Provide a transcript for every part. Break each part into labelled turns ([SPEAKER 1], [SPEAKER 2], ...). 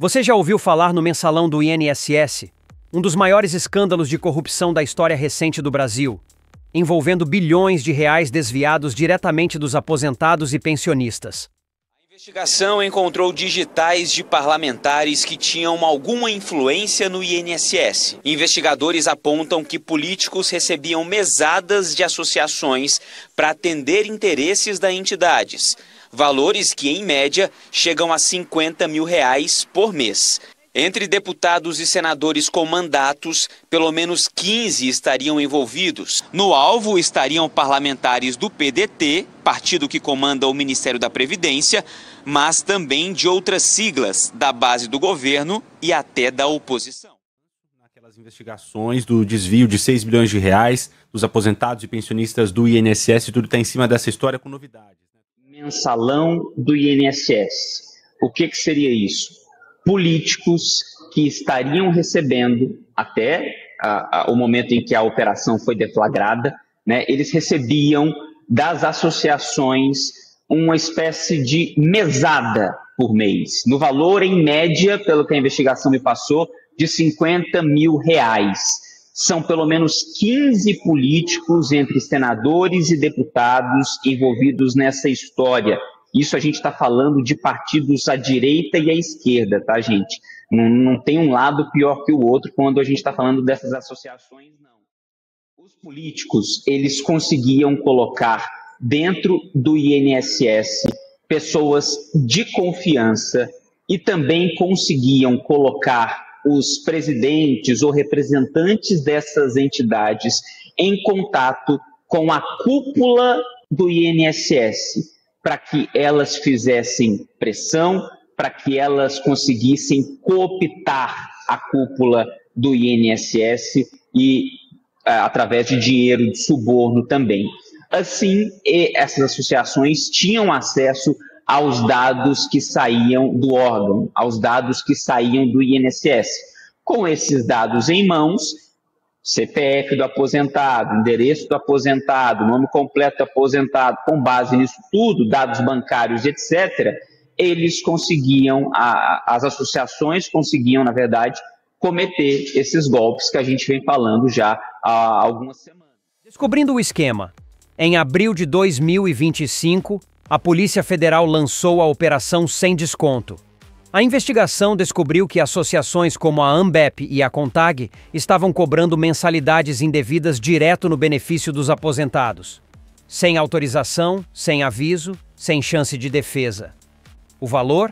[SPEAKER 1] Você já ouviu falar no mensalão do INSS? Um dos maiores escândalos de corrupção da história recente do Brasil, envolvendo bilhões de reais desviados diretamente dos aposentados e pensionistas.
[SPEAKER 2] A investigação encontrou digitais de parlamentares que tinham alguma influência no INSS. Investigadores apontam que políticos recebiam mesadas de associações para atender interesses das entidades. Valores que, em média, chegam a R$50 mil por mês. Entre deputados e senadores com mandatos, pelo menos 15 estariam envolvidos. No alvo estariam parlamentares do PDT, partido que comanda o Ministério da Previdência, mas também de outras siglas da base do governo e até da oposição.
[SPEAKER 3] Naquelas investigações do desvio de R$6 bilhões dos aposentados e pensionistas do INSS, tudo está em cima dessa história com novidades.
[SPEAKER 4] Mensalão do INSS. O que seria isso? Políticos que estariam recebendo, até o momento em que a operação foi deflagrada, né, eles recebiam das associações uma espécie de mesada por mês, no valor, em média, pelo que a investigação me passou, de R$50 mil. São pelo menos 15 políticos, entre senadores e deputados, envolvidos nessa história. Isso a gente está falando de partidos à direita e à esquerda, tá, gente? Não tem um lado pior que o outro quando a gente está falando dessas associações, não. Os políticos, eles conseguiam colocar dentro do INSS pessoas de confiança e também conseguiam colocar os presidentes ou representantes dessas entidades em contato com a cúpula do INSS, para que elas fizessem pressão, para que elas conseguissem cooptar a cúpula do INSS e através de dinheiro de suborno também. Assim, essas associações tinham acesso aos dados que saíam do órgão, aos dados que saíam do INSS. Com esses dados em mãos, CPF do aposentado, endereço do aposentado, nome completo do aposentado, com base nisso tudo, dados bancários, etc., eles conseguiam, as associações conseguiam, na verdade, cometer esses golpes que a gente vem falando já há algumas semanas.
[SPEAKER 1] Descobrindo o esquema, em abril de 2025, a Polícia Federal lançou a Operação Sem Desconto. A investigação descobriu que associações como a Ambep e a Contag estavam cobrando mensalidades indevidas direto no benefício dos aposentados. Sem autorização, sem aviso, sem chance de defesa. O valor?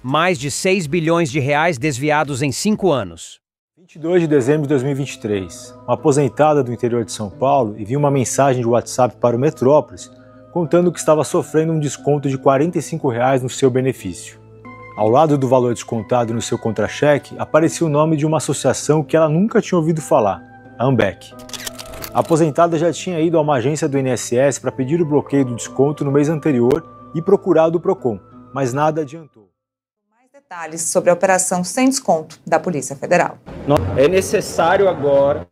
[SPEAKER 1] Mais de R$6 bilhões desviados em 5 anos.
[SPEAKER 5] 22 de dezembro de 2023, uma aposentada do interior de São Paulo envia uma mensagem de WhatsApp para o Metrópolis contando que estava sofrendo um desconto de R$ 45 no seu benefício. Ao lado do valor descontado no seu contra-cheque, aparecia o nome de uma associação que ela nunca tinha ouvido falar, a Ambec. A aposentada já tinha ido a uma agência do INSS para pedir o bloqueio do desconto no mês anterior e procurado o PROCON, mas nada adiantou.
[SPEAKER 6] Mais detalhes sobre a Operação Sem Desconto da Polícia Federal.
[SPEAKER 7] É necessário agora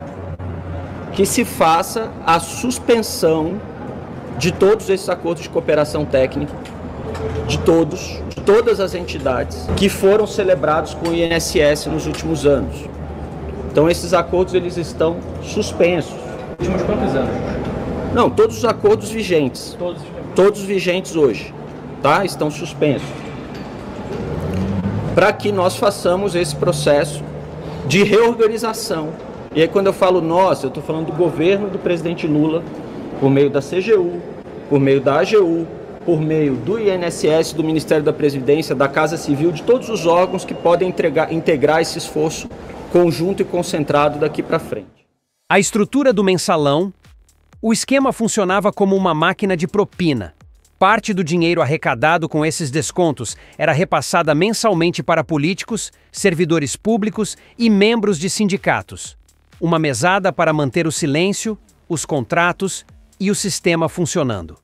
[SPEAKER 7] que se faça a suspensão de todos esses acordos de cooperação técnica, de todas as entidades que foram celebrados com o INSS nos últimos anos. Então esses acordos eles estão suspensos.
[SPEAKER 8] Últimos quantos anos?
[SPEAKER 7] Não, todos os acordos vigentes. Todos vigentes hoje, tá? Estão suspensos. Para que nós façamos esse processo de reorganização. E aí quando eu falo nós, eu estou falando do governo do presidente Lula, por meio da CGU, por meio da AGU, por meio do INSS, do Ministério da Previdência, da Casa Civil, de todos os órgãos que podem integrar esse esforço conjunto e concentrado daqui para frente.
[SPEAKER 1] A estrutura do mensalão, o esquema funcionava como uma máquina de propina. Parte do dinheiro arrecadado com esses descontos era repassada mensalmente para políticos, servidores públicos e membros de sindicatos. Uma mesada para manter o silêncio, os contratos e o sistema funcionando.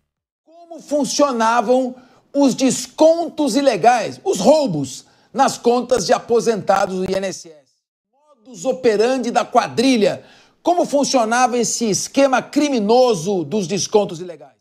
[SPEAKER 9] Como funcionavam os descontos ilegais, os roubos nas contas de aposentados do INSS? Modus operandi da quadrilha. Como funcionava esse esquema criminoso dos descontos ilegais?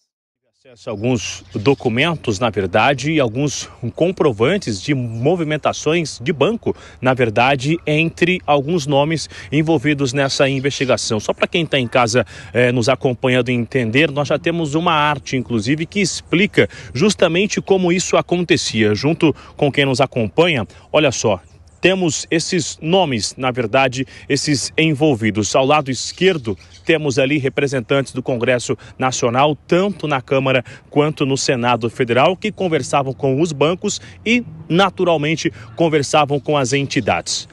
[SPEAKER 8] Alguns documentos, na verdade, e alguns comprovantes de movimentações de banco, na verdade, entre alguns nomes envolvidos nessa investigação. Só para quem está em casa nos acompanhando e entender, nós já temos uma arte, inclusive, que explica justamente como isso acontecia. Junto com quem nos acompanha, olha só. Temos esses nomes, na verdade, esses envolvidos. Ao lado esquerdo, temos ali representantes do Congresso Nacional, tanto na Câmara quanto no Senado Federal, que conversavam com os bancos e, naturalmente, conversavam com as entidades.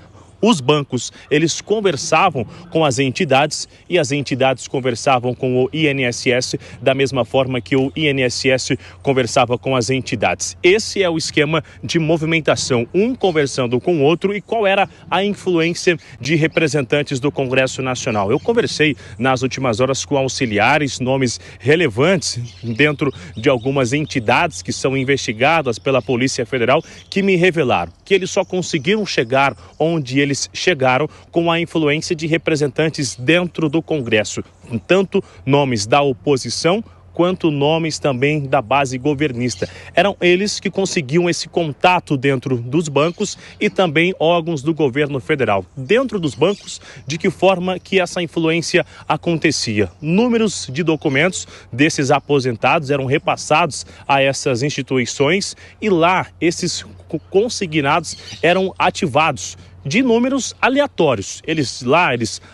[SPEAKER 8] Os bancos, eles conversavam com as entidades e as entidades conversavam com o INSS da mesma forma que o INSS conversava com as entidades. Esse é o esquema de movimentação, um conversando com o outro. E qual era a influência de representantes do Congresso Nacional? Eu conversei nas últimas horas com auxiliares, nomes relevantes dentro de algumas entidades que são investigadas pela Polícia Federal, que me revelaram que eles só conseguiram chegar onde eles chegaram com a influência de representantes dentro do Congresso, tanto nomes da oposição quanto nomes também da base governista. Eram eles que conseguiam esse contato dentro dos bancos e também órgãos do governo federal. Dentro dos bancos, de que forma que essa influência acontecia? Números de documentos desses aposentados eram repassados a essas instituições e lá esses consignados eram ativados de números aleatórios. Eles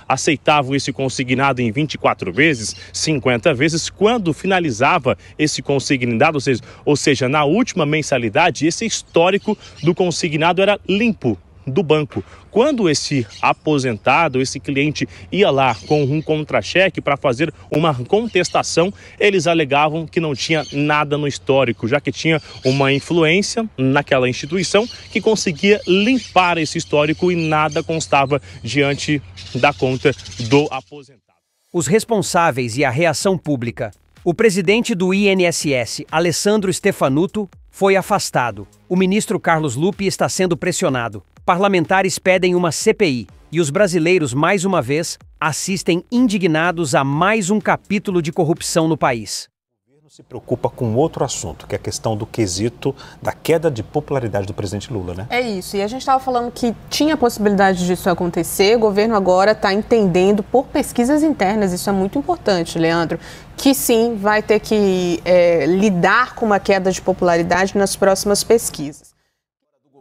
[SPEAKER 8] aceitavam esse consignado em 24 vezes, 50 vezes, quando finalizava esse consignado, ou seja, na última mensalidade, esse histórico do consignado era limpo do banco. Quando esse aposentado, esse cliente ia lá com um contra-cheque para fazer uma contestação, eles alegavam que não tinha nada no histórico, já que tinha uma influência naquela instituição que conseguia limpar esse histórico e nada constava diante da conta do aposentado.
[SPEAKER 1] Os responsáveis e a reação pública. O presidente do INSS, Alessandro Stefanuto, foi afastado. O ministro Carlos Lupe está sendo pressionado. Parlamentares pedem uma CPI e os brasileiros, mais uma vez, assistem indignados a mais um capítulo de corrupção no país.
[SPEAKER 10] O governo se preocupa com outro assunto, que é a questão do quesito da queda de popularidade do presidente Lula, né?
[SPEAKER 11] É isso, e a gente estava falando que tinha possibilidade disso acontecer, o governo agora está entendendo por pesquisas internas, isso é muito importante, Leandro, que sim, vai ter que lidar com uma queda de popularidade nas próximas pesquisas.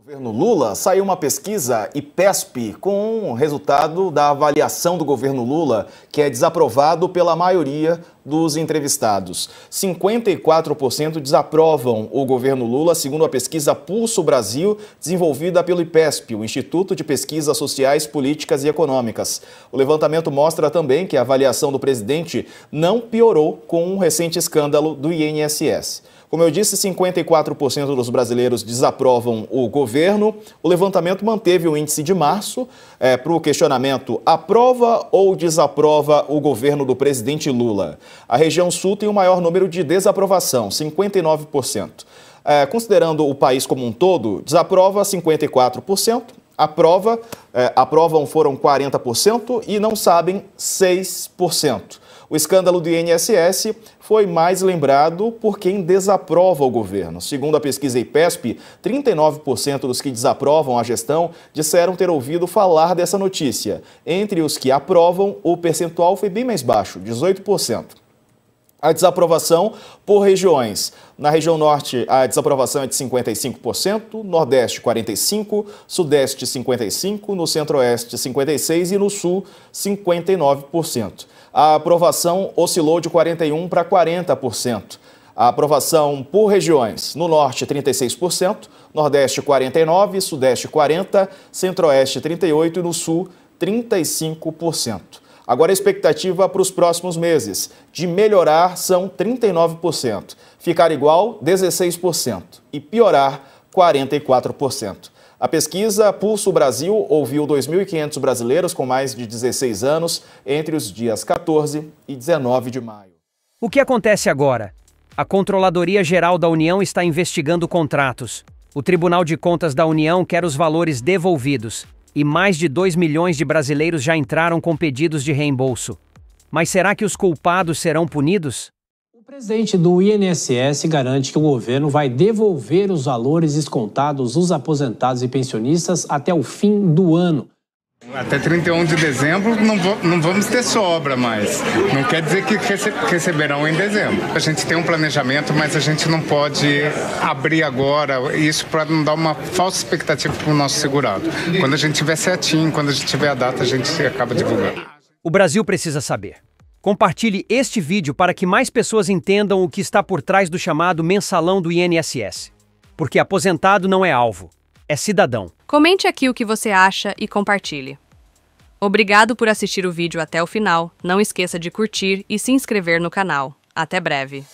[SPEAKER 12] Governo Lula, saiu uma pesquisa IPESP com o resultado da avaliação do governo Lula, que é desaprovado pela maioria dos entrevistados. 54% desaprovam o governo Lula, segundo a pesquisa Pulso Brasil, desenvolvida pelo IPESP, o Instituto de Pesquisas Sociais, Políticas e Econômicas. O levantamento mostra também que a avaliação do presidente não piorou com um recente escândalo do INSS. Como eu disse, 54% dos brasileiros desaprovam o governo. O levantamento manteve o índice de março para o questionamento: aprova ou desaprova o governo do presidente Lula? A região sul tem o maior número de desaprovação, 59%. Considerando o país como um todo, desaprova 54%, aprovam foram 40% e não sabem 6%. O escândalo do INSS foi mais lembrado por quem desaprova o governo. Segundo a pesquisa IPESP, 39% dos que desaprovam a gestão disseram ter ouvido falar dessa notícia. Entre os que aprovam, o percentual foi bem mais baixo, 18%. A desaprovação por regiões. Na região norte, a desaprovação é de 55%, nordeste 45%, sudeste 55%, no centro-oeste 56% e no sul 59%. A aprovação oscilou de 41% para 40%. A aprovação por regiões. No norte 36%, nordeste 49%, sudeste 40%, centro-oeste 38% e no sul 35%. Agora a expectativa para os próximos meses. De melhorar são 39%, ficar igual 16% e piorar 44%. A pesquisa Pulso Brasil ouviu 2.500 brasileiros com mais de 16 anos entre os dias 14 e 19 de maio.
[SPEAKER 1] O que acontece agora? A Controladoria Geral da União está investigando contratos. O Tribunal de Contas da União quer os valores devolvidos. E mais de 2 milhões de brasileiros já entraram com pedidos de reembolso. Mas será que os culpados serão punidos?
[SPEAKER 13] O presidente do INSS garante que o governo vai devolver os valores descontados dos aposentados e pensionistas até o fim do ano.
[SPEAKER 14] Até 31 de dezembro não vamos ter sobra mais. Não quer dizer que receberão em dezembro. A gente tem um planejamento, mas a gente não pode abrir agora isso para não dar uma falsa expectativa para o nosso segurado. Quando a gente tiver certinho, quando a gente tiver a data, a gente acaba divulgando.
[SPEAKER 1] O Brasil precisa saber. Compartilhe este vídeo para que mais pessoas entendam o que está por trás do chamado mensalão do INSS. Porque aposentado não é alvo, é cidadão.
[SPEAKER 15] Comente aqui o que você acha e compartilhe. Obrigado por assistir o vídeo até o final. Não esqueça de curtir e se inscrever no canal. Até breve.